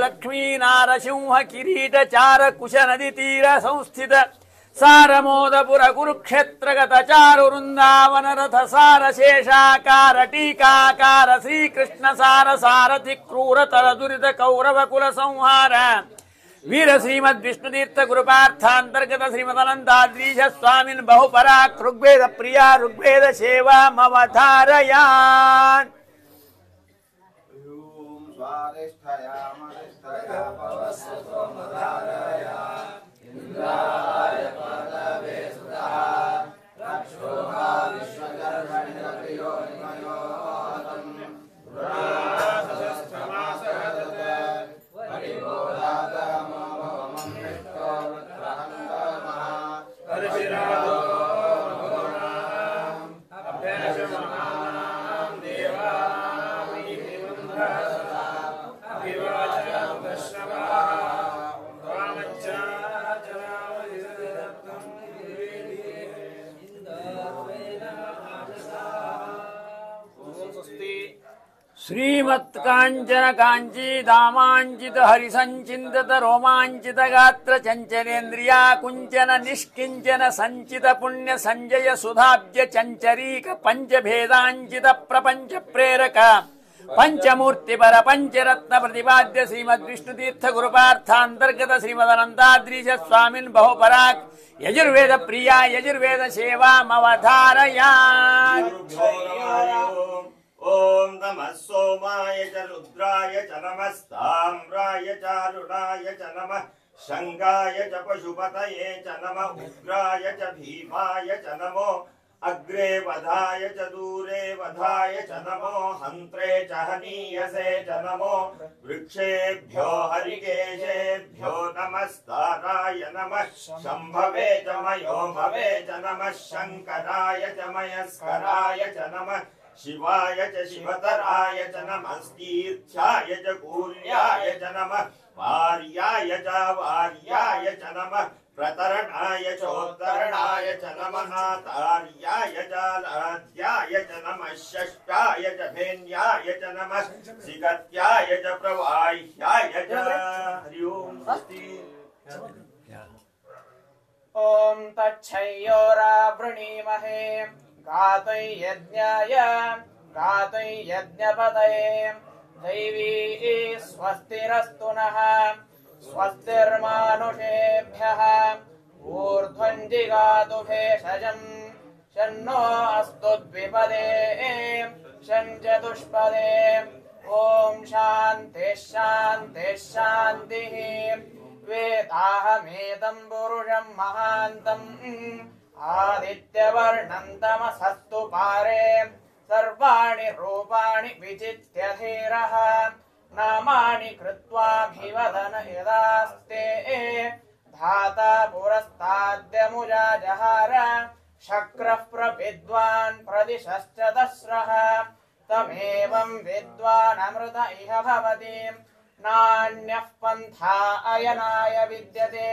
लक्ष्मी नारसिंह किरीट चार कुश नदी तीर संस्थित सारमोदपुर कुरुक्षेत्रगत चारु वृंदावन रथ सार शेषाकार टीकाकार श्रीकृष्ण सार सारथि क्रूर तर दुरित कौरव कुल संहार वीर श्रीमद विष्णुतीर्थ कृपार्थांतर्गत श्रीमदनंदाद्रीश स्वामिन् बहुपराक् ऋग्वेद प्रिया ऋग्वेद सेवा मवधारयान् श्रीमत् कांचन कांची दामांचित हरिसंचिंतित रोमांचित गात्र चंचलेन्द्रिया कुंचन निष्किंचन संचित पुण्य संजय सुधाब्ज चंचरीक पंच भेदांचित प्रपंच प्रेरक पंचमूर्ति पर पंचरत्न प्रतिपाद्य श्रीमद विष्णुतीर्थ गुरुपार्थांतर्गत श्रीमदनंदाद्रीश स्वामिन् बहुपराक् यजुर्वेद प्रिया यजुर्वेद सेवा मवधारयान्। ओम नमः सोमाय च रुद्राय च नमः ताम्राय च अरुणाय च नमः शंगाय च पशुपतये च नमः उग्राय च भीमाय च नमो अग्रे वधाय च दूरे वधाय च नमो हन्त्रे च हनीयसे च नमो वृक्षेभ्यो हरिकेशेभ्यो नमस्ताराय नमः शम्भवे च मयोभवे च नमः शङ्कराय च मयस्कराय च नमः शिवाय च शिवतराय च नमः तीर्थ्याय च कूर्याय च नमः वार्याय च वार्याय च नमः प्रतरणाय चोत्तरणाय च नमः तार्याय च लाध्याय च नमः षष्ठाय च भेन्याय च नमः सिगत्याय च प्रवाह्याय च हरि ओम स्वस्ति। ओम तच्छयोरावृणीमहे गातुं यज्ञाय गातुं यज्ञपतये दैवी स्वस्तिरस्तु नः स्वस्तिर्मानुषेभ्यः ऊर्ध्वं जिगातु भेषजम् शन्नो अस्तु द्विपदे शं चतुष्पदे ॐ शान्तिः शान्तिः शान्तिः वेदाहमेतं पुरुषं महान्तम् आदित्यवर्णं तमसस्तु पारे सर्वाणि रूपाणि विचित्य धीरः नामानि कृत्वाभिवदन यदास्ते धाता पुरस्ताद्यमुजाजहार शक्रः प्रविद्वान् प्रदिशश्च दस्रः तमेवं विद्वानमृत इह भवति नान्यः पन्था अयनाय विद्यते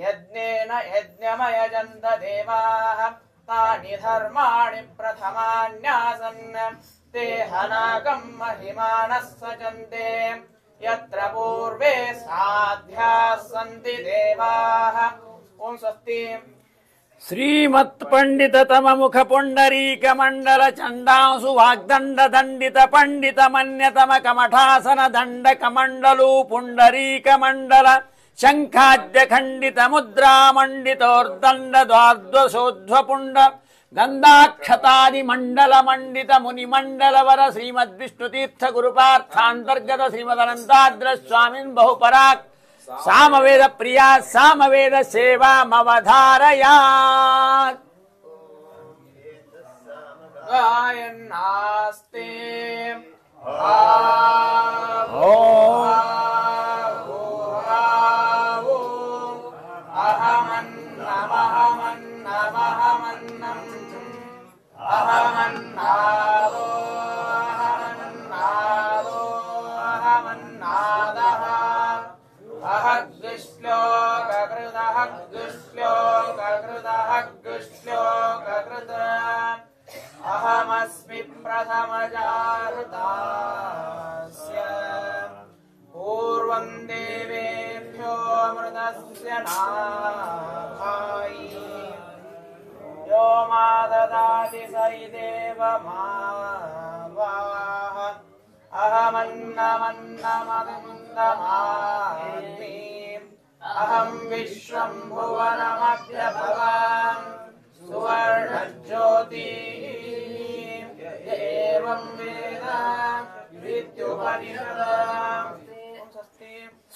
यज्ञेन यज्ञमयजन्त देवाः तानि धर्माणि प्रथमान्यासन् ते हनाकं महिमानः सचन्ते यत्र पूर्वे साध्याः सन्ति देवाः। ओम स्वस्ति। श्रीमत्पण्डिततममुख पुण्डरीकमण्डल चण्डांसु वाग्दण्ड दण्डित पण्डित मन्यतम कमठासन दण्ड कमण्डलू पुण्डरीकमण्डल शङ्खाद्य खण्डित मुद्रा मण्डितोर्दण्ड द्वार्द्वशोध्वपुण्ड गन्धाक्षतादि मण्डल मण्डित मुनिमण्डल वर श्रीमद्विष्णुतीर्थ गुरुपार्थान्तर्गत श्रीमदनन्ताद्र स्वामिन् बहुपराक् सामवेद प्रिया सामवेद सेवामवधारयात्। गायन्नास्ते अहमन्नमहमन्नमहमन्नम् अहमन्नादो अहमन्नादो अहमन्नादः अहग्श्लोककृतः गुश्लोककृतः गुश्लोककृत अहमस्मि प्रथमजारुतास्य पूर्वं देवेभ्यो मृतस्य नाभायि यो मा ददाति स देव मावाह अहमन्नमन्नमन्नमन्नमामि अहं विश्वं भुवनमभ्यभवाम् सुवर्णज्योतिः एवं वेद विद्युपनिषदाम्।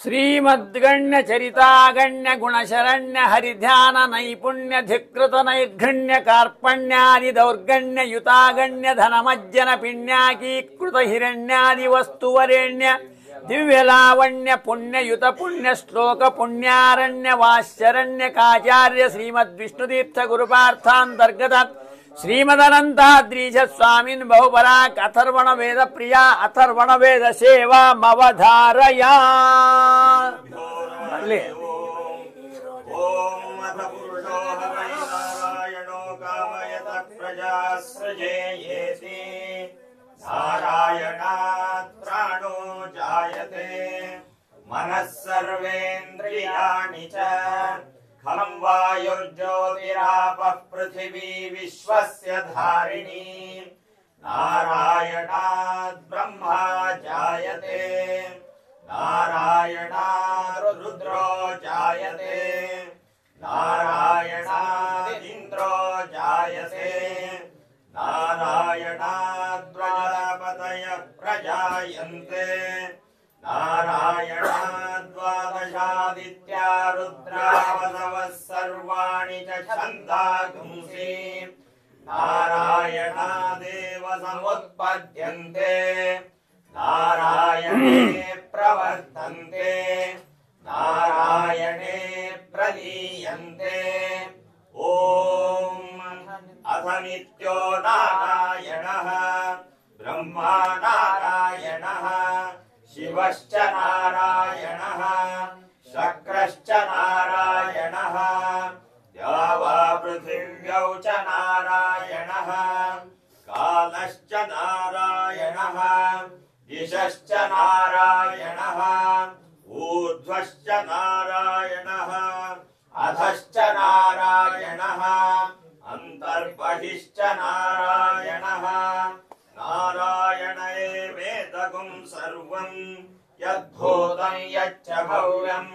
श्रीमद्गण्य चरितागण्य गुणशरण्य हरिध्यान नैपुण्य धिकृत नैर्घण्य कार्पण्यादि दौर्गण्य युतागण्य धनमज्जन पिण्याकीकृत हिरण्यादि वस्तुवरेण्य दिव्य लावण्य पुण्य युत पुण्य श्लोक पुण्यारण्य वाश्चरण्य काचार्य श्रीमद्विष्णुतीर्थ गुरुपार्थान्तर्गत श्रीमदनन्ताद्रीश स्वामिन् बहुपराक् अथर्वण वेद प्रिया अथर्वण वेद सेवामवधारयात्। ओम अथ पुरुषो हवै नारायणो कामयतः प्रजाः सृजेयेति नारायणात् प्राणो जायते मनः सर्वेन्द्रियाणि च खं वायुर्ज्योतिरापः पृथिवी विश्वस्य धारिणी नारायणात् ब्रह्मा जायते नारायणात् रुद्रो जायते नारायणादिन्द्रो जायते नारायणात् प्रजापतयः प्रजायन्ते नारायणात् द्वादशादित्या रुद्रा वसवः सर्वाणि च छन्दागुंसि नारायणादेव समुत्पद्यन्ते नारायणे प्रवर्तन्ते नारायणे प्रलीयन्ते ॐ अथ नित्यो नारायणः ब्रह्मा नारायणः शिवश्च नारायणः शक्रश्च नारायणः द्यावा पृथिव्यौ च नारायणः कालश्च नारायणः दिशश्च नारायणः ऊर्ध्वश्च नारायणः अधश्च नारायणः अन्तर्बहिश्च नारायणः नारायण एवेदगुं सर्वं यद्भूतं यच्च भव्यम्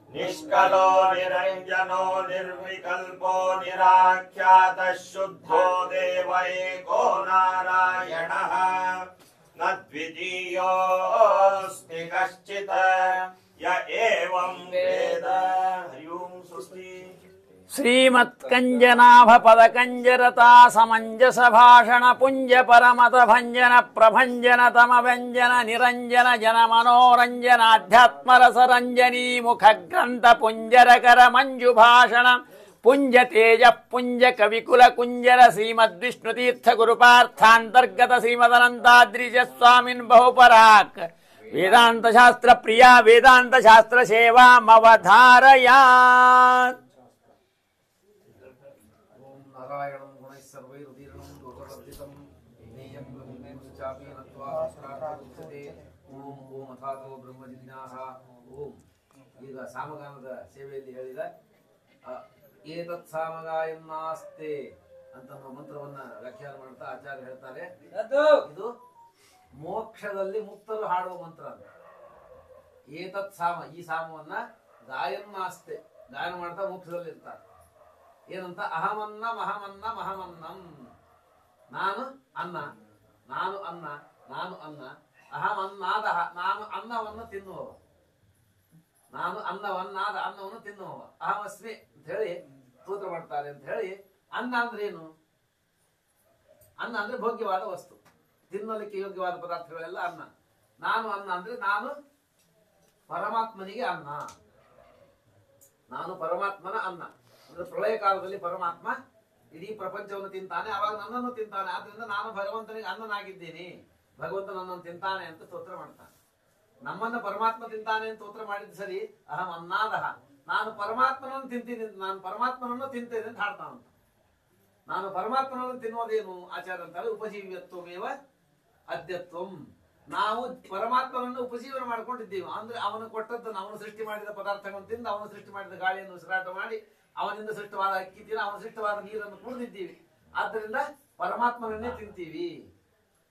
निष्कलो निरञ्जनो निर्विकल्पो निराख्यातः शुद्धो देव एको नारायणः न द्वितीयोऽस्ति कश्चित् य एवं वेद। हरि ओं स्वस्ति। ಶ್ರೀಮತ್ಕಂಜನಾಭ ಪದಕಂಜರತಾ ಸಮಂಜಸ ಭಾಷಣ ಪುಂಜ ಪರಮತ ಭಂಜನ ಪ್ರಭಂಜನ ತಮ ವ್ಯಂಜನ ನಿರಂಜನ ಜನ ಮನೋರಂಜನ ಅಧ್ಯಾತ್ಮರಸ ರಂಜನೀ ಮುಖ ಗ್ರಂಥ ಪುಂಜರಕರ ಮಂಜು ಭಾಷಣ ಪುಂಜ ತೇಜ ಪುಂಜ ಕವಿಕುಲ ಕುಂಜರ ಶ್ರೀಮದ್ವಿಷ್ಣುತೀರ್ಥ ಗುರುಪಾರ್ಥಾಂತರ್ಗತ ಶ್ರೀಮದನಂತಾದ್ರಿಜ ಸ್ವಾಮಿನ್ ಬಹುಪರಾಕ್ ವೇದಾಂತ ಶಾಸ್ತ್ರ ಪ್ರಿಯ ವೇದಾಂತ ಶಾಸ್ತ್ರ ಸೇವಾ ಮವಧಾರಯಾ नारायणं गुणैः सर्वैरुदीर्णं दोषवर्जितं ज्ञेयं ब्रह्मेण चापि नत्वा शास्त्रार्थमुच्यते ॐ अथातो ब्रह्मजिज्ञास ॐ ಈಗ ಸಾಮಗಾನದ ಸೇವೆಯಲ್ಲಿ ಹೇಳಿದ ಏತತ್ ಸಾಮಗಾಯಂ ನಾಸ್ತೆ ಅಂತ ಮಂತ್ರವನ್ನ ವ್ಯಾಖ್ಯಾನ ಮಾಡ್ತಾ ಆಚಾರ್ಯ ಹೇಳ್ತಾರೆ ಇದು ಮೋಕ್ಷದಲ್ಲಿ ಮುಕ್ತರು ಹಾಡುವ ಮಂತ್ರ ಅಂತ. ಏತತ್ ಸಾಮ ಈ ಸಾಮವನ್ನ ಗಾಯಂ ನಾಸ್ತೆ ಗಾಯನ ಮಾಡ್ತಾ ಮೋಕ್ಷದಲ್ಲಿ ಇರ್ತಾರೆ. ಏನಂತ ಅಹಮನ್ನ ಮಹಮನ್ನ ಮಹಮನ್ನಂ ನಾನು ಅನ್ನ ನಾನು ಅನ್ನ ನಾನು ಅನ್ನ ಅಹಮನ್ನಾದ ನಾನು ಅನ್ನವನ್ನು ತಿನ್ನುವವ ನಾನು ಅನ್ನವನ್ನಾದ ಅನ್ನವನ್ನು ತಿನ್ನುವವ ಅಹಮಸ್ಮಿ ಅಂತ ಹೇಳಿ ಸ್ತೋತ್ರ ಮಾಡ್ತಾರೆ ಅಂತ ಹೇಳಿ ಅನ್ನ ಅಂದ್ರೆ ಏನು? ಅನ್ನ ಅಂದ್ರೆ ಭೋಗ್ಯವಾದ ವಸ್ತು, ತಿನ್ನಲಿಕ್ಕೆ ಯೋಗ್ಯವಾದ ಪದಾರ್ಥಗಳೆಲ್ಲ ಅನ್ನ. ನಾನು ಅನ್ನ ಅಂದ್ರೆ ನಾನು ಪರಮಾತ್ಮನಿಗೆ ಅನ್ನ, ನಾನು ಪರಮಾತ್ಮನ ಅನ್ನ. ಅಂದ್ರೆ ಪ್ರಳಯ ಕಾಲದಲ್ಲಿ ಪರಮಾತ್ಮ ಇಡೀ ಪ್ರಪಂಚವನ್ನು ತಿಂತಾನೆ, ಅವಾಗ ನನ್ನನ್ನು ತಿಂತಾನೆ. ಆದ್ರಿಂದ ನಾನು ಭಗವಂತನಿಗೆ ಅನ್ನನಾಗಿದ್ದೀನಿ, ಭಗವಂತ ನನ್ನನ್ನು ತಿಂತಾನೆ ಅಂತ ಸ್ತೋತ್ರ ಮಾಡ್ತಾನೆ. ನಮ್ಮನ್ನ ಪರಮಾತ್ಮ ತಿಂತಾನೆ ಅಂತ ಸ್ತೋತ್ರ ಮಾಡಿದ್ ಸರಿ. ಅಹಂ ಅನ್ನಾದಹ ನಾನು ಪರಮಾತ್ಮನನ್ನು ತಿಂತೀನಿ, ನಾನು ಪರಮಾತ್ಮನನ್ನು ತಿಂತೇನೆ ಅಂತ ಹಾಡ್ತಾನಂತ. ನಾನು ಪರಮಾತ್ಮನನ್ನು ತಿನ್ನೋದೇನು ಆಚಾರ ಅಂತಾರೆ ಉಪಜೀವ್ಯತ್ವಮೇವ ಅದ್ಯತ್ವಂ. ನಾವು ಪರಮಾತ್ಮನನ್ನು ಉಪಜೀವನ ಮಾಡ್ಕೊಂಡಿದ್ದೀವಿ. ಅಂದ್ರೆ ಅವನು ಕೊಟ್ಟದ್ದನ್ನು, ಅವನು ಸೃಷ್ಟಿ ಮಾಡಿದ ಪದಾರ್ಥಗಳನ್ನು ತಿಂದು, ಅವನು ಸೃಷ್ಟಿ ಮಾಡಿದ ಗಾಳಿಯನ್ನು ಉಸಿರಾಟ ಮಾಡಿ, ಅವನಿಂದ ಸೃಷ್ಟವಾದ ಅಕ್ಕಿ ತಿನ್ನ, ಅವನ ಸೃಷ್ಟವಾದ ನೀರನ್ನು ಕುಡಿದಿದ್ದೀವಿ. ಆದ್ದರಿಂದ ಪರಮಾತ್ಮನನ್ನೇ ತಿಂತೀವಿ.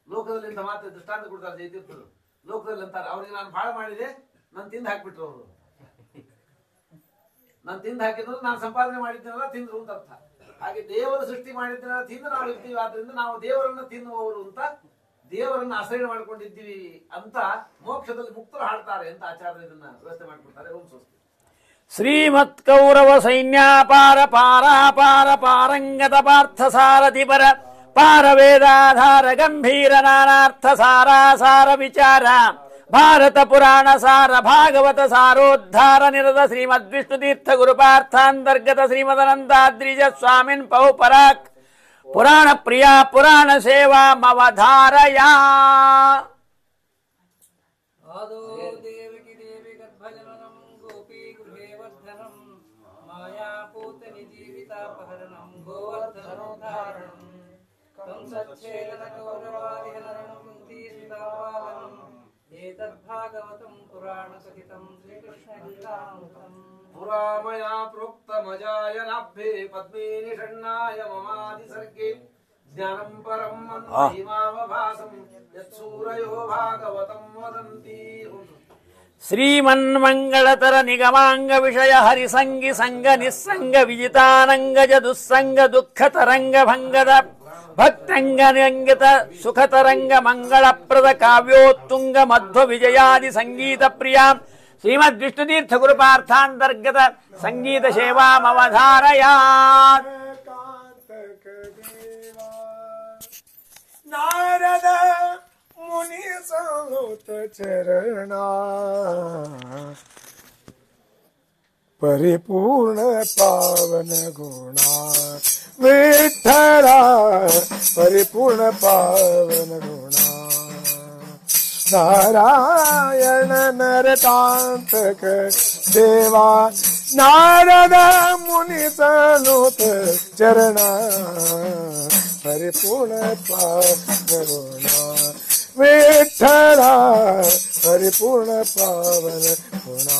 ಲೋಕದಲ್ಲಿ ಇಂಥ ಮಾತ್ರ ದೃಷ್ಟಾಂತ ಕೊಡ್ತಾರೆ ಜಯತೀರ್ಥರು. ಲೋಕದಲ್ಲಿ ಅಂತಾರೆ ಅವ್ರಿಗೆ ನಾನು ಬಾಳ ಮಾಡಿದೆ, ನಾನು ತಿಂದು ಹಾಕ್ಬಿಟ್ರು ಅವರು. ನಾನು ತಿಂದು ಹಾಕಿದ್ರು ನಾನು ಸಂಪಾದನೆ ಮಾಡಿದ್ದೇನಲ್ಲ ತಿಂದ್ರು ಅಂತ ಅರ್ಥ. ಹಾಗೆ ದೇವರು ಸೃಷ್ಟಿ ಮಾಡಿದ್ದೇನಲ್ಲ ತಿಂದು ನಾವು ಇರ್ತೀವಿ. ಆದ್ರಿಂದ ನಾವು ದೇವರನ್ನು ತಿನ್ನುವವರು ಅಂತ, ದೇವರನ್ನು ಆಶ್ರಯ ಮಾಡ್ಕೊಂಡಿದ್ದೀವಿ ಅಂತ ಮೋಕ್ಷದಲ್ಲಿ ಮುಕ್ತರು ಹಾಡ್ತಾರೆ ಅಂತ ಆಚಾರ್ಯ ಇದನ್ನ ವ್ಯವಸ್ಥೆ ಮಾಡಿಕೊಡ್ತಾರೆ. ಓಂ ಸ್ವಸ್ತಿ. ಶ್ರೀಮತ್ ಕೌರವ ಸೈನ್ಯಾಪಾರ ಪಾರಾಪಾರ ಪಾರಂಗತ ಪಾರ್ಥ ಸಾರಥಿ ಪರ ಪಾರ ವೇದಾಧಾರ ಗಂಭೀರ ನಾನಾರ್ಥ ಸಾರಾಸಾರ ವಿಚಾರ ಭಾರತ ಪುರಾಣ ಸಾರ ಭಾಗವತ ಸಾರೋದ್ಧಾರ ನಿರತ ಶ್ರೀಮದ್ ವಿಷ್ಣು ತೀರ್ಥ ಗುರುಪಾರ್ಥಾಂತರ್ಗತ ಶ್ರೀಮದನಂತಾದ್ರಿಜ ಸ್ವಾಮಿನ್ ಬಹುಪರಾಕ್ ಪುರಾಣ ಪ್ರಿಯ ಪುರಾಣ ಸೇವಾ ಮವಧಾರಯಾ. आदो देवकी देवी गर्भजननं गोपी गृहे वर्धनं मायापूतनि जीवितापहरणं गोवर्धनोद्धारणं कंसच्छेदनकौरवादिहरणं कुन्तीसुतापालनम् एतद्भागवतं पुराणकथितं श्रीकृष्णगीतामृतम् पुरामया प्रोक्तमजायनाभ्ये पद्मे निषण्णाय ममादि सर्गे ज्ञानं परं मन्त्रीमावभासं यत्सूरयो भागवतं वदन्ति. ಶ್ರೀಮನ್ಮಂಗಳತರ ನಿಗಮಾಂಗ ವಿಷಯ ಹರಿಸಂಗಿ ಸಂಗ ನಿಸ್ಸಂಗ ವಿಜಿತಾನಂಗಜ ದುಸ್ಸಂಗ ದುಃಖ ತರಂಗ ಭಂಗದ ಭಕ್ತಂಗ ನಿರಂಗಿತ ಸುಖ ತರಂಗ ಮಂಗಳಪ್ರದ ಕಾವ್ಯೋತ್ತುಂಗ ಮಧ್ವ ವಿಜಯಾದಿ ಸಂಗೀತ ಪ್ರಿಯ ಶ್ರೀಮದ್ ವಿಷ್ಣುತೀರ್ಥ ಗುರುಪಾರ್ಥಾಂತರ್ಗತ ಸಂಗೀತ ಸೇವಾಮವಧಾರಯಾ. नारद मुनि संत चरणा परिपूर्ण पावन गुणा विठ्ठला परिपूर्ण पावन गुणा नारायण नरकांतक देवा नारद मुनि सनुत चरणा परिपूर्ण पावन गुणा विठ्ठला परिपूर्ण पावन गुणा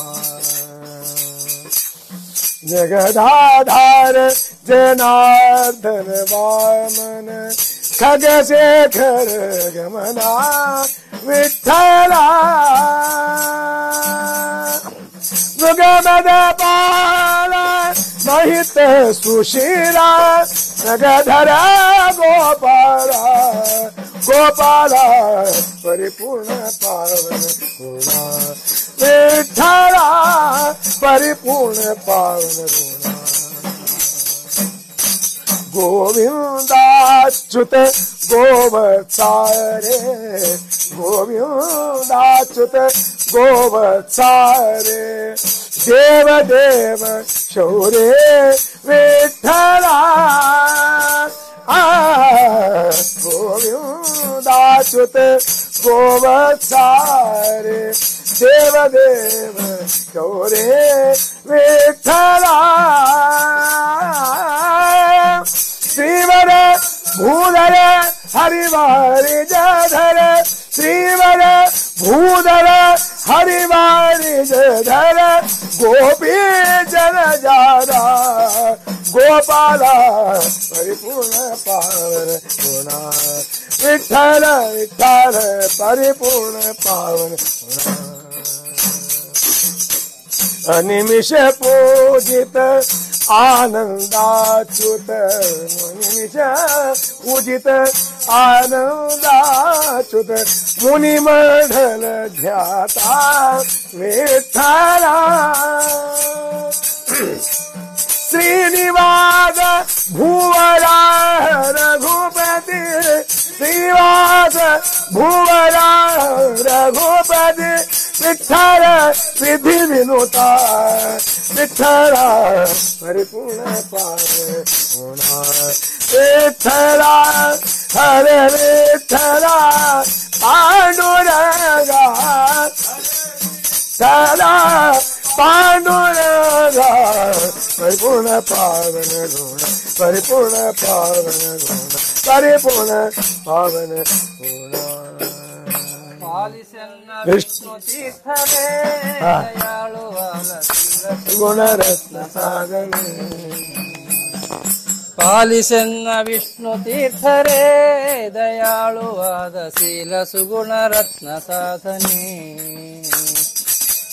जगदाधार जनार्दन वामन खगशेखर गमना विठ्ठला मृगमद बाल महित सुशीला जगधर गोपाला गोपाला परिपूर्ण पावन गुणा विठ्ठला परिपूर्ण पावन गुणा गोविंदाच्युत गोवत्सारे गोविंदाच्युत गोवत्सारे देव देव शौर्य विठ्ठला गोविंदाच्युत गोवत्सारे देव देव शौर्य विठ्ठला श्रीवर भूधर हरिवारि जधर श्रीवर भूधर हरिवारि जधर गोपी जन जादा गोपाला परिपूर्ण पावन गुणा विठ्ठल विठ्ठल परिपूर्ण पावन गुणा अनिमिष पूजित आनंदाच्युत मुनिमिष पूजित आनंदाच्युत मुनिमंडल ध्याता विठ्ठला श्रीनिवास भुवरा रघुपति श्रीनिवास भुवरा रघुपति विठ्ठल विधि विनुता विठ्ठला परिपूर्ण पावन गुणा विठ्ठला हरे विठ्ठला पांडुरंगा सदा पांडुरंगा परिपूर्ण पावन गुणा परिपूर्ण पावन गुणा परिपूर्ण पावन गुणा विष्णु तीर्थरे दयाळु गुणरत्न सागरे ಪಾಲಿಸೆನ್ನ ವಿಷ್ಣು ತೀರ್ಥರೇ ದಯಾಳುವಾದ ಶೀಲ ಸುಗುಣ ರತ್ನ ಸಾಧನೆ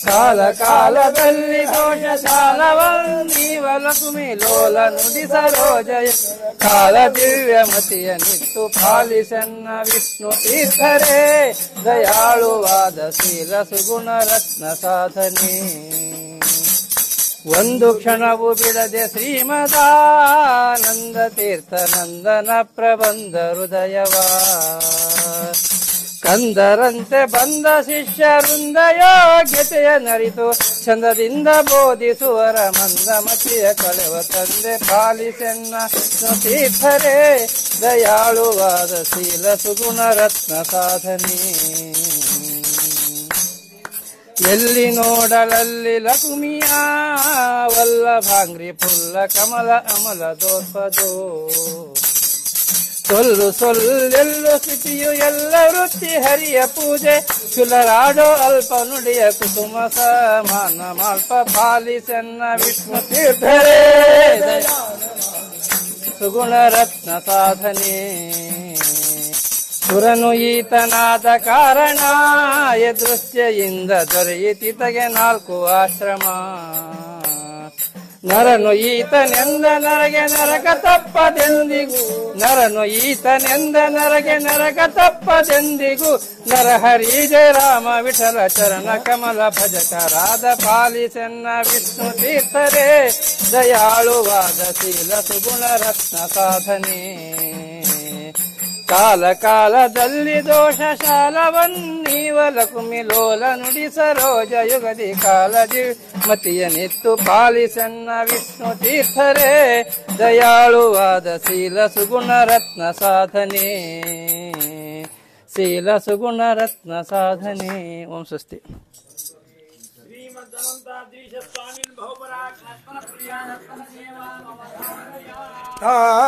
ಕಾಲ ಕಾಲದಲ್ಲಿ ದೋಷ ಶಾಲವನ್ನೀವ ಲಕ್ಷ್ಮಿ ಲೋಲ ನುಡಿ ಸರೋಜಯ ಕಾಲ ದಿವ್ಯ ಮತಿಯ ನಿತ್ತು ಪಾಲಿಸೆನ್ನ ವಿಷ್ಣು ತೀರ್ಥರೇ ದಯಾಳುವಾದ ಶೀಲ ಸುಗುಣ ರತ್ನ ಸಾಧನೆ ಒಂದು ಕ್ಷಣವು ಬಿಡದೆ ಶ್ರೀಮದಾನಂದ ತೀರ್ಥ ನಂದನ ಪ್ರಬಂಧ ಹೃದಯವ ಕಂದರಂತೆ ಬಂದ ಶಿಷ್ಯ ವೃಂದ ಯೋಗ್ಯತೆಯ ನರಿತು ಚಂದದಿಂದ ಬೋಧಿಸುವರ ಮಂದಮತಿಯ ಕಳೆವ ತಂದೆ ಪಾಲಿಸೆನ್ನ ತೀರ್ಥರೇ ದಯಾಳುವಾದ ಶೀಲ ಸುಗುಣ ರತ್ನ ಸಾಧನೆ ಎಲ್ಲಿ ನೋಡಲಲ್ಲಿ ಲಕ್ಷ್ಮಿಯ ವಲ್ಲಭಾಂಗ್ರಿ ಪುಲ್ಲ ಕಮಲ ಅಮಲ ದೋಪದೋ ಸೊಲ್ಲು ಸೊಲ್ಲೆಲ್ಲು ಸ್ಥಿತಿಯು ಎಲ್ಲ ವೃತ್ತಿ ಹರಿಯ ಪೂಜೆ ಚುಲರಾಡೋ ಅಲ್ಪ ನುಡಿಯ ಕುಸುಮ ಸಮಾನ ಮಾಲ್ಪ ಪಾಲಿಸೆನ್ನ ವಿಷ್ಣು ತೀರ್ಥರೇ ಸುಗುಣ ರತ್ನ ಸಾಧನೆ ಸುರನು ಈತನಾದ ಕಾರಣ ದೃಶ್ಯದಿಂದ ದೊರೆಯಿತಿತಗೆ 4 ಆಶ್ರಮ ನರನು ಈತನೆಂದ ನರಗೆ ನರಕ ತಪ್ಪದೆಂದಿಗೂ ನರನು ಈತನೆಂದ ನರಗೆ ನರಕ ತಪ್ಪದೆಂದಿಗೂ ನರಹರಿ ಜಯ ರಾಮ ವಿಠಲ ಚರಣ ಕಮಲ ಭಜಕರಾದ ಪಾಲಿಸೆನ್ನ ವಿಷ್ಣು ತೀರ್ಥರೇ ದಯಾಳುವಾದ ಶೀಲ ಸುಗುಣ ರತ್ನ ಸಾಧನೆ ಕಾಲ ಕಾಲದಲ್ಲಿ ದೋಷ ಶಾಲವನ್ನೀವಲಕು ಮಿಲೋಲ ನುಡಿ ಸರೋಜ ಯುಗದಿ ಕಾಲದಿ ಮತಿಯ ನಿತ್ತು ಪಾಲಿಸನ್ನ ವಿಷ್ಣು ತೀರ್ಥರೇ ದಯಾಳುವಾದ ಶೀಲ ಸುಗುಣ ರತ್ನ ಸಾಧನೆ ಶೀಲ ಸುಗುಣ ರತ್ನ ಸಾಧನೆ. ಓಂ ಸ್ವಸ್ತಿ.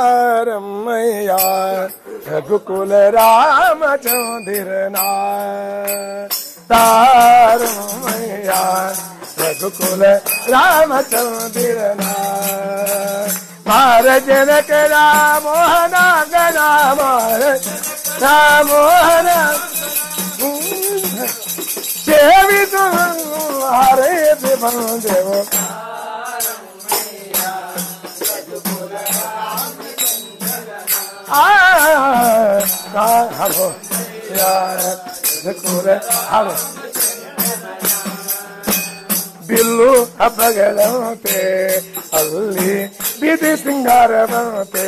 तारमैया रघुकुल रामचंद्रना तारमैया रघुकुल रामचंद्रना मार जनक रामोहन गना मार रामोहन सेवित हरे देव देव हलो हलो बिल्लु ಹಬ್ಬಗಳಂತೆ ಅಲ್ಲಿ ಬೀದಿ ಸಿಂಗಾರವಂತೆ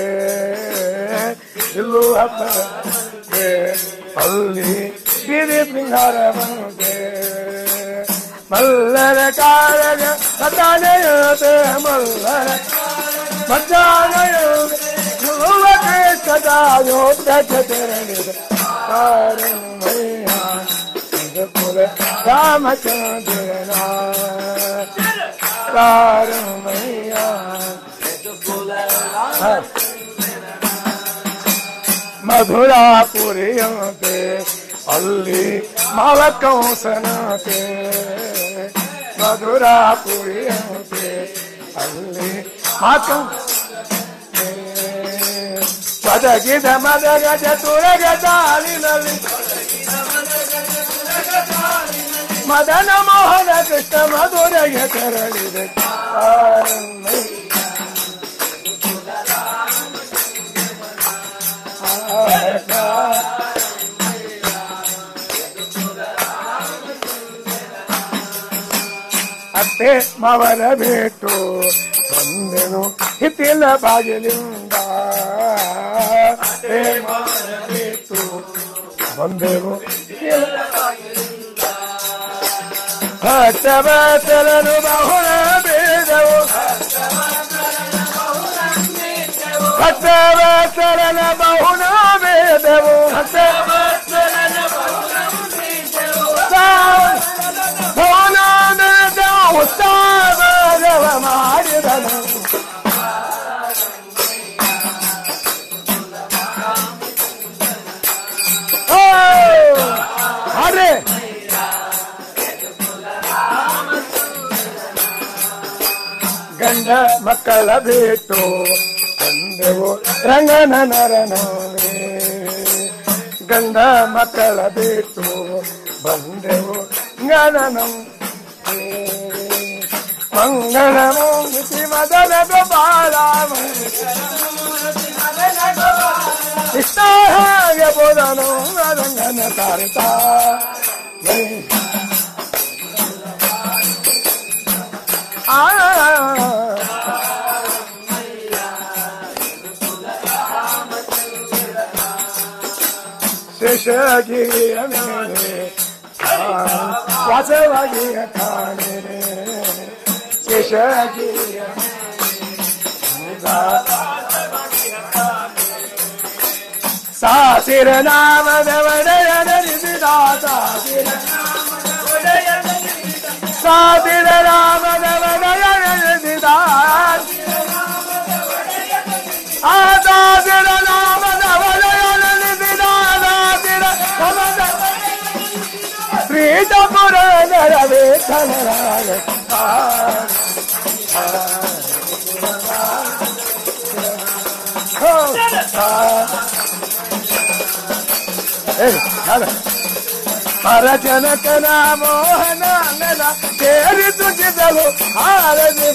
ಬಿಲ್ಲು ಹಬ್ಬಗಳಂತೆ ಅಲ್ಲಿ ಬೀದಿ ಸಿಂಗಾರವಂತೆ ಮಲ್ಲರ ಕಾಳಗ ಮದ್ದಾನೆಯತೆ ಮಲ್ಲರ ಮದ್ದಾನೆಯತೆ सदा रामचंद्रना मैया मधुरापुरियंते अल्ली माव कंसनते मधुरापुरियंते अल्ली माकं ಪದಗಿದ ಮದಗ ಚತುರಗ ಚಾಲಿನಲ್ಲಿ ಮದನ ಮೋಹನ ಕೃಷ್ಣ ಮಧುರಗೆ ತೆರಳಿದೆ ಅತ್ತೆ ಮವರ ಬಿಟ್ಟು ಬಂದೆನು ಹಿತ್ತಿಲ ಬಾಗಿಲಿಂದ ಬಿಟ್ಟು ಬಂದೆನು ಹತ್ತಬತ್ತರನು ಬಹುಳ ಬೇದವು ಹತ್ತಬತ್ತರನ ಬಹುಳ ಬೇದವು ಉತ್ಸಾಹ ಮಾಡಿದನು ಅರೆ ಗಂಡ ಮಕ್ಕಳ ಬಿಟ್ಟು ಬಂದೆವು ರಂಗನ ನರನೋರೆ ಗಂಡ ಮಕ್ಕಳ ಬಿಟ್ಟು ಬಂದೆವು ಗಣನ ಮಂಗಳ ಮೂರ್ತಿ ಮದನ ಗೋಪಾಲ ಇಷ್ಟ ಹಾಗೆ ಬೋಧನು ರಂಗನ ತಾರತ ಶೇಷಗಿರಿಯ ಮೇಲೆ ವಾಸವಾಗಿಯ ಕಾಣೆ ಶೇಷಗಿರಿಯ ಸಾಸಿರ ನಾಮದ ಒಡೆಯನ ನಿಸಿದಾತ ಸಾಸಿರ ನಾಮದ ಒಡೆಯನ ನಿಸಿದಾತ ಆಸಾಸಿರ ನಾಮದ ಒಡೆಯನ ನಿಸಿದಾತ ಶ್ರೀಜಪುರದರ ವೇತನರಾಗ ಜನಕನ ಮೋಹನ ಅಂಗನ ಸೇರಿ ತುಗಿದಲು ಹಾರದಿ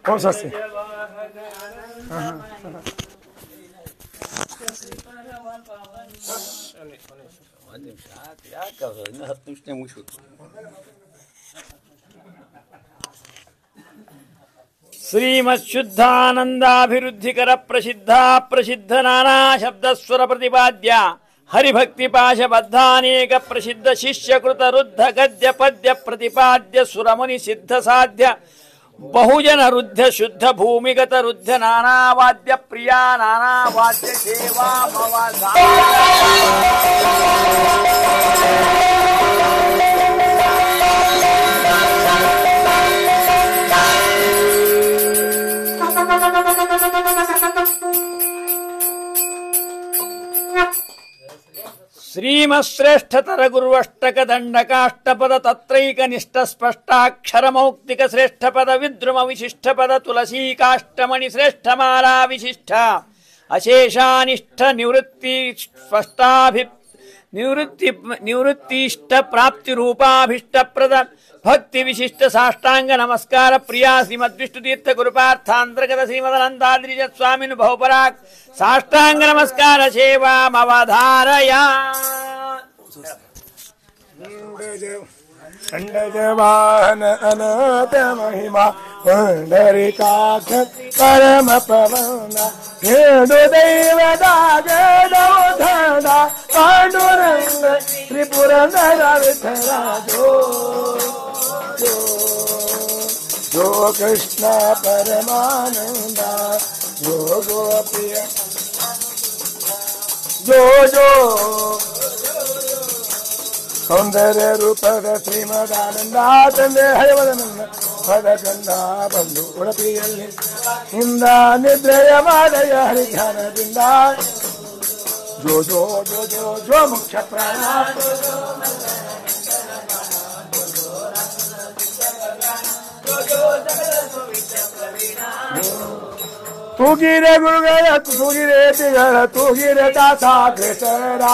कौन सा से ಯಾಕೆ 10 ನಿಮಿಷ ಮುಗಿಸು ಶ್ರೀಮತ್ಶುದ್ಧಾನಂದಾಭಿವೃದ್ಧಿಕರ ಪ್ರಸಿದ್ಧ ನಾನಾ ಶಬ್ದಸ್ವರ ಪ್ರತಿಪಾದ್ಯ ಹರಿಭಕ್ತಿ ಪಾಶಬದ್ಧಾನೇಕ ಪ್ರಸಿದ್ಧ ಶಿಷ್ಯಕೃತ ರುದ್ಧ ಗದ್ಯ ಪದ್ಯ ಪ್ರತಿಪಾದ್ಯ ಸುರಮುನಿ ಸಿದ್ಧ ಸಾಧ್ಯ ಬಹುಜನ ರುದ್ಧ ಶುದ್ಧ ಭೂಮಿಗತ ರುದ್ಧ ನಾನಾವಾದ್ಯ ಪ್ರಿಯ ನಾನಾವಾದ್ಯ ಸೇವಾ ಶ್ರೀಮಶ್ರೇಷ್ಠತರ ಗುರುವಷ್ಟಕ ದಂಡಕಾಷ್ಟಪದ ತತ್ರೈಕ ನಿಷ್ಠ ಸ್ಪಷ್ಟಾಕ್ಷರ ಮೌಕ್ತಿಕ ಶ್ರೇಷ್ಠ ಪದ ವಿದ್ರುಮ ವಿಶಿಷ್ಟ ಪದ ತುಳಸೀ ಕಾಷ್ಟಮಣಿ ಶ್ರೇಷ್ಠ ಮಾಲಾ ವಿಶಿಷ್ಟ ಅಶೇಷಾನಿಷ್ಠ ನಿವೃತ್ತಿ ಸ್ಪಷ್ಟಾಭಿ ನಿವೃತ್ತಿಷ್ಟ ಪ್ರಾಪ್ತಿ ರೂಪಾಭಿಷ್ಟಪ್ರದ ಭಕ್ತಿ ವಿಶಿಷ್ಟ ಸಾಷ್ಟಾಂಗ ನಮಸ್ಕಾರ ಪ್ರಿಯ ಶ್ರೀಮದ್ ತೀರ್ಥ ಗುರುಪಾರ್ಥಾಂತರ್ಗತ ಶ್ರೀಮದನಂದಾದ್ರಿಜ ಸ್ವಾಮಿನು ಬಹುಪರಾಕ್ ಸಾಷ್ಟಾಂಗ ನಮಸ್ಕಾರ ಸೇವಾ ಮವಧಾರಯ ಖಂಡಜವಾಹನ ಅನಾಥ ಮಹಿಮಾ ಪುಂಡರಿಕಾಕ್ಷ ಪರಮ ಪವನ ಹೇಳು ದೈವದಾಗದ ಪಾಂಡುರಂಗ ತ್ರಿಪುರಂದರ ವಿಠರಾಜೋ ಜೋ ಕೃಷ್ಣ ಪರಮಾನಂದ ಜೋ ಗೋಪಿಯ ಜೋ ಜೋ ಸೌಂದರ್ಯ ರೂಪದ ಶ್ರೀಮದಾನಂದ ತಂದೆ ಹಯವದನಂದ ಪದಕಂದ ಬಂದು ಉಡುಪಿಯಲ್ಲಿ ಇಂದ ನಿದ್ರೆಯ ಮಾಡಯ ಹರಿಧ್ಯಾನದಿಂದ ಜೋ ಜೋ ಜೋ ಜೋ ಜೋ ಮುಖ್ಯ ಪ್ರಾಣ ತೂಗಿರೆ ಗುರುಗಳ ತೂಗಿರೆ ತಿಗಳ ತೂಗಿರೆ ದಾಸಾಗ್ರೇಸರ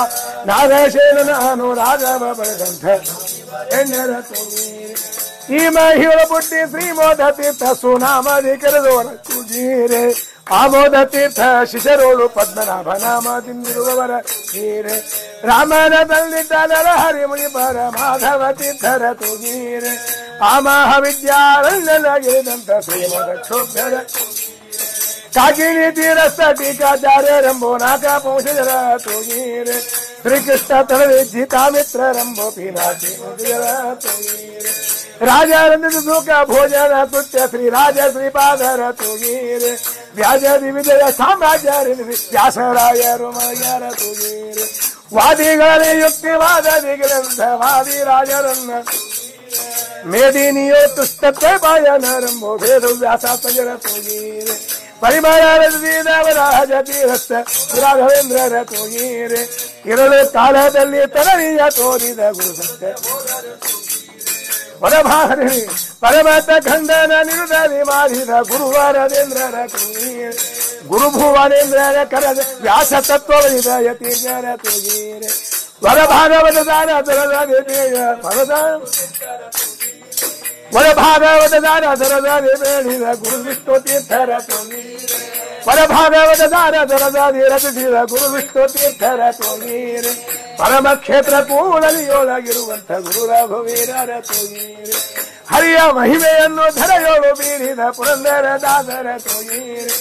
ನಾಗಶೇನ ಅನುರಾಗವ ಬರೆದಂಥ ಎಣ್ಣರ ತೂಗಿರೆ ಈ ಮಹಿಳ ಪುಟ್ಟಿ ಶ್ರೀಮೋದ ತೀರ್ಥ ಸುನಾಮದಿ ಕರೆದೋರ ತೂಗಿರೆ ಆಮೋದ ತೀರ್ಥ ಶಿಶರೋಳು ಪದ್ಮನಾಭ ನಾಮದಿಂದಿರುವವರ ಹೀರೆ ರಾಮನದಲ್ಲಿದ್ದ ಹರಿಮುನಿ ಪರ ಮಾಧವ ತೀರ್ಥರ ತೂಗಿರೆ ಆ ಮಹಾವಿದ್ಯಾರಣ್ಯನಾಗಿರಿದಂಥ ಶ್ರೀಮದ ಕ್ಷೋಭ್ಯರ ಕಾಕಿನಿ ತೀರಸ್ಥ ಟೀಕಾಚಾರ್ಯ ರಂಭೋ ನಾಕ ಪಂಶಜರ ತೂಗಿರೆ ಶ್ರೀಕೃಷ್ಣ ತಳವಿ ಸೀತಾಮಿತ್ರ ರಂಭೋ ಪೀನಾಚಿ ತೂಗಿರೆ ರಾಜಾನಂದ ಸುಖ ಭೋಜನ ಕೃತ್ಯ ಶ್ರೀರಾಜ ಶ್ರೀಪಾದರ ತೂಗಿರೆ ವ್ಯಾಜದಿ ವಿಜಯ ಸಾಮ್ರಾಜ್ಯ ವ್ಯಾಸರಾಯರು ಮಯರ ತೂಗಿರೆ ವಾದಿಗಳ ಯುಕ್ತಿವಾದಿ ಗ್ರಂಥವಾದಿ ರಾಜರನ್ನ ಮೇದಿನಿಯೋ ತುಷ್ಟಕ್ಕೆ ಬಾಯನರಂಭೋ ಭೇದ ವ್ಯಾಸ ತಜರ ತೂಗಿರೆ ಪರಿಮಳರಾಜ ತೀರಸ್ಥ ರಾಘವೇಂದ್ರರ ತೂಗಿರೆ ಇರಲು ಕಾಲದಲ್ಲಿ ತನನೀಯ ತೋರಿದ ಗುರು ಸತ್ಯ ಪರಭಾರಿ ಪರಮತ ಖಂಡನ ನಿರುದನಿ ಮಾಡಿದ ಗುರುವರದೇಂದ್ರರ ತೂಗಿರೆ ಗುರುಭುವನೇಂದ್ರರ ಕರದ ವ್ಯಾಸ ತತ್ವವಿದ ಯತೀಂದ್ರ ತೂಗಿರೆ ವರಭಾಗವತ ದಾನ ಪರದ ವರಭಾಗವತ ದಾನ ದರದಾದಿ ಬೇಡಿದ ಗುರು ವಿಷ್ಣು ತೀರ್ಥರ ತೂಗಿರೆ ವರಭಾಗವತ ದಾನ ದರದಾದಿ ರಚಿಸಿದ ಗುರು ವಿಷ್ಣು ತೀರ್ಥರ ತೂಗಿರೆ ಪರಮ ಕ್ಷೇತ್ರ ಕೂಡಲಿಯೊಳಗಿರುವಂಥ ಗುರು ರಘುವೀರರ ತೂಗಿರೆ ಹರಿಯ ಮಹಿಮೆಯನ್ನು ಧರೆಯೋಳು ಬೀರಿದ ಪುರಂದರ ದಾಸರ ತೂಗಿರೆ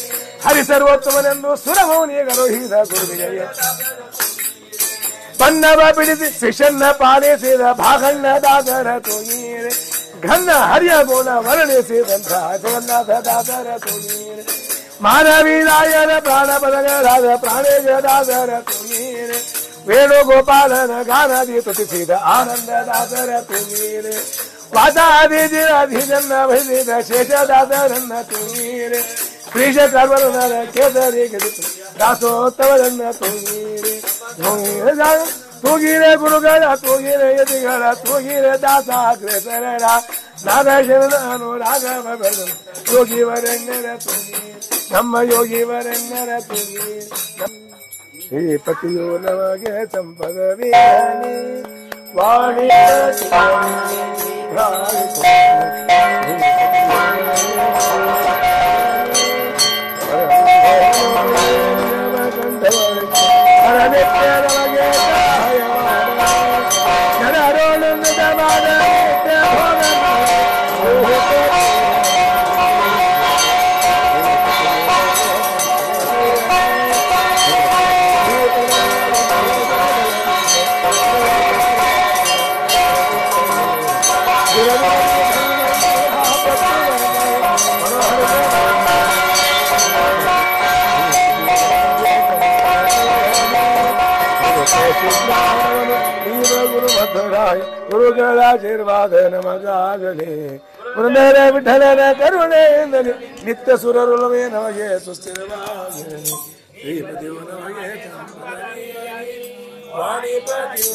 ಹರಿ ಸರ್ವೋತ್ತಮನೆಂದು ಸುರಮೌನಿಗರುಹಿದ ಗುರುವಿಗೆ ಬನ್ನವ ಬಿಡಿಸಿ ಶಿಷ್ಯನ್ನ ಪಾಲಿಸಿದ ಭಾಗಣ್ಣ ದಾಸರ ತೂಗಿರೆ ಘನ್ನ ಹರಿಯ ಗುಣ ವರ್ಣಿಸಿದಂಥ ಜಗನ್ನಾಥ ದಾಸರ ತೂಗಿರೆ ಮಾನವೀರಾಯನ ಪ್ರಾಣ ಪದಗಳಾದ ಪ್ರಾಣೇಶ ದಾಸರ ತೂಗಿರೆ ವೇಣುಗೋಪಾಲನ ಗಾನದಿ ತುತಿಸಿದ ಆನಂದ ದಾಸರ ತೂಗಿರೆ ವಾತಾಧಿಜನ್ನ ವಹಿಸಿದ ಶೇಷದಾಸರನ್ನ ತೂಗಿರೆ ಶ್ರೀಶ ಕರ್ವರನ ಕೇಸರಿ ದಾಸೋತ್ತವರನ್ನ ತೂಗಿರೆ ತೂಗಿರೆ ಗುರುಗಳ ತೂಗಿರೆ ಯತಿಗಳ ತೂಗಿರೆ ದಾಸಾಗ್ರೇಸರ ನಾಗಶರಣ ಅನುರಾಗವ ಬೆಳೆದ ಯೋಗಿವರೆನ್ನರ ತೂಗಿರೆ ನಮ್ಮ ಯೋಗಿವರೆನ್ನರ ತೂಗಿರೆ ಶ್ರೀಪತಿಯೋ ನಮಗೆ ಸಂಪದವೇ ವಾಣಿ ನಮಗೆ ಗುರು ಮಧುರಾಯ ಗುರುಗಳ ಆಶೀರ್ವಾದ ನಮಗಾಗಲಿ ಗುರುಮೇಲೆ ವಿಠಲನ ಕರುಣೆಯಿಂದಲೇ ನಿತ್ಯ ಸುರರುಳವೇ ನಮಗೆ ಸುಸ್ಥಿರವಾಗಲಿ ಶ್ರೀಪತಿಯು ನಮಗೆ ವಾಣಿಪತಿಯು